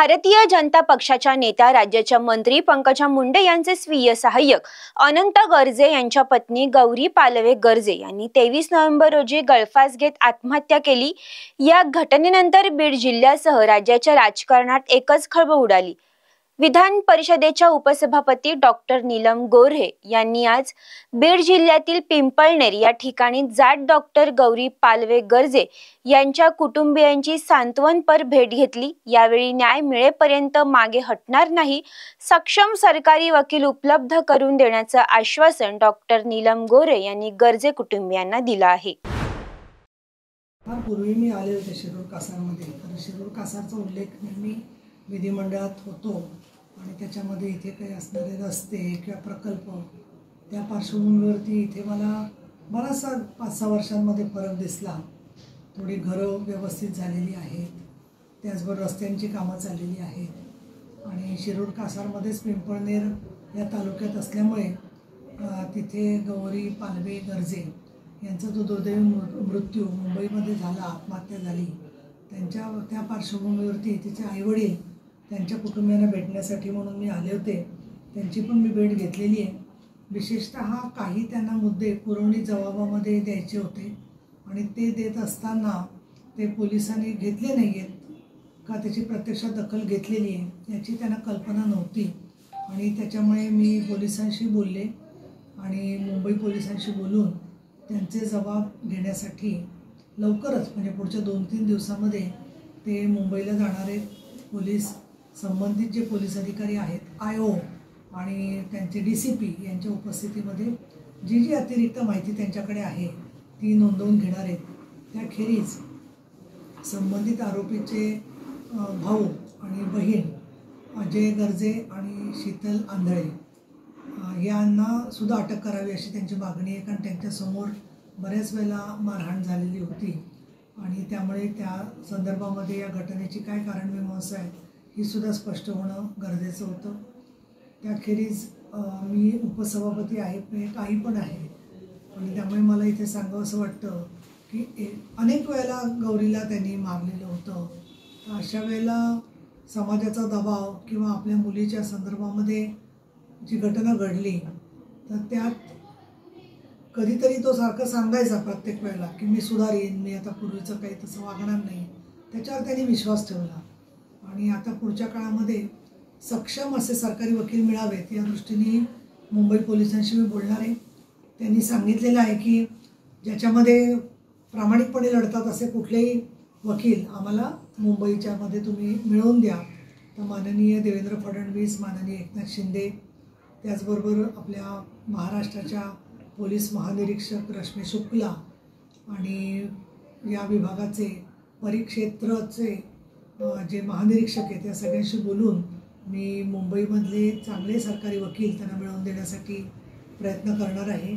भारतीय जनता पक्षाच्या नेत्या राज्याच्या मंत्री पंकजा मुंडे यांचे स्वीय सहाय्यक अनंत गर्जे यांच्या पत्नी गौरी पालवे गर्जे यांनी 23 नोव्हेंबर रोजी गळफास घेत आत्महत्या केली। या घटनेनंतर बीड जिल्ह्यासह राज्याच्या राजकारणात एकच खळबळ उडाली। विधान परिषदेच्या उपसभापती डॉक्टर नीलम गोऱ्हे यांनी आज बीड जिल्ह्यातील पिंपळनेर या ठिकाणी जाट डॉक्टर गौरी पालवे गर्जे यांच्या कुटुंबियांची सांत्वनपर भेट घेतली। यावेळी न्याय मिळेपर्यंत मागे हटणार नाही, सक्षम सरकारी वकील उपलब्ध करून देण्याचं आश्वासन डॉक्टर नीलम गोऱ्हे यांनी गर्जे कुटुंबियांना दिलं आहे। पूर्वी मी आले होते शिरूर कासारमध्ये, तर शिरूर कासारचा उल्लेख नेहमी विधिमंडळात होतो आणि त्याच्यामध्ये इथे काही असणारे रस्ते किंवा प्रकल्प त्या पार्श्वभूमीवरती इथे मला बराचसा 5-6 वर्षांमध्ये फरक दिसला। थोडी घरं व्यवस्थित झालेली आहेत, त्याचबरोबर रस्त्यांची कामं चाललेली आहेत आणि शिरूर कासारमध्येच पिंपळनेर या तालुक्यात असल्यामुळे तिथे गौरी पालवे गर्जे यांचा जो दुर्दैवी मृत्यू मुंबईमध्ये झाला, आत्महत्या झाली, त्या पार्श्वभूमीवरती तिचे आईवडील त्यांच्या कुटुंबियांना भेटण्यासाठी म्हणून मी आले होते। त्यांची पण मी भेट घेतलेली आहे। विशेषतः काही त्यांना मुद्दे पुरवणी जबाबामध्ये द्यायचे होते आणि ते देत असताना ते पोलिसांनी घेतले नाही आहेत का त्याची प्रत्यक्षात दखल घेतलेली आहे याची त्यांना कल्पना नव्हती आणि त्याच्यामुळे मी पोलिसांशी बोलले आणि मुंबई पोलिसांशी बोलून त्यांचे जबाब घेण्यासाठी लवकरच म्हणजे पुढच्या 2-3 दिवसामध्ये ते मुंबईला जाणार आहेत। पोलीस संबंधित जे पोलीस अधिकारी आहेत, IO आणि त्यांचे DCP यांच्या उपस्थितीमध्ये जी अतिरिक्त माहिती त्यांच्याकडे आहे ती नोंदवून घेणार आहेत। त्याखेरीज संबंधित आरोपीचे भाऊ आणि बहीण अजय गर्जे आणि शीतल आंधळे यांना सुद्धा अटक करावी अशी त्यांची मागणी आहे, कारण त्यांच्यासमोर बऱ्याच वेळेला मारहाण झालेली होती आणि त्यामुळे त्या संदर्भामध्ये या घटनेची काय कारणमीमांसा आहे ही सुद्धा स्पष्ट होणं गरजेचं होतं। त्याखेरीज मी उपसभापती आहे, एक आई पण आहे आणि त्यामुळे मला इथे सांगावं असं वाटतं की अनेक वेळेला गौरीला त्यांनी मारलेलं होतं। तर अशा वेळेला समाजाचा दबाव किंवा आपल्या मुलीच्या संदर्भामध्ये जी घटना घडली तर त्यात कधीतरी तो सारखं सांगायचा प्रत्येक वेळेला की मी सुधारीन, मी आता पूर्वीचं काही तसं वागणार नाही, त्याच्यावर त्यांनी विश्वास ठेवला आणि आता पुढच्या काळामध्ये सक्षम असे सरकारी वकील मिळावेत या दृष्टीने मुंबई पोलिसांशी मी बोलणार आहे। त्यांनी सांगितलेलं आहे की ज्याच्यामध्ये प्रामाणिकपणे लढतात असे कुठलेही वकील आम्हाला मुंबईच्यामध्ये तुम्ही मिळवून द्या। तर माननीय देवेंद्र फडणवीस, माननीय एकनाथ शिंदे, त्याचबरोबर आपल्या महाराष्ट्राच्या पोलीस महानिरीक्षक रश्मी शुक्ला आणि या विभागाचे परिक्षेत्राचे जे महानिरीक्षक आहेत त्या सगळ्यांशी बोलून मी मुंबईमधले चांगले सरकारी वकील त्यांना मिळवून देण्यासाठी प्रयत्न करणार आहे।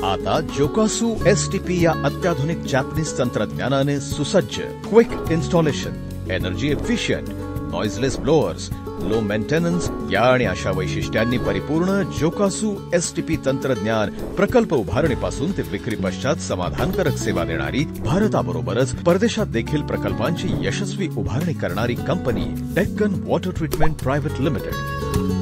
आता जोकासू STP या अत्याधुनिक जॅपनीज तंत्रज्ञानाने सुसज्ज, quick installation, energy efficient, noiseless blowers, low maintenance या आणि अशा वैशिष्ट्यांनी परिपूर्ण जोकासू STP तंत्रज्ञान प्रकल्प उभारणीपासून ते विक्री पश्चात समाधानकारक सेवा देणारी, भारताबरोबरच परदेशात देखील प्रकल्पांची यशस्वी उभारणी करणारी company Deccan water treatment private limited.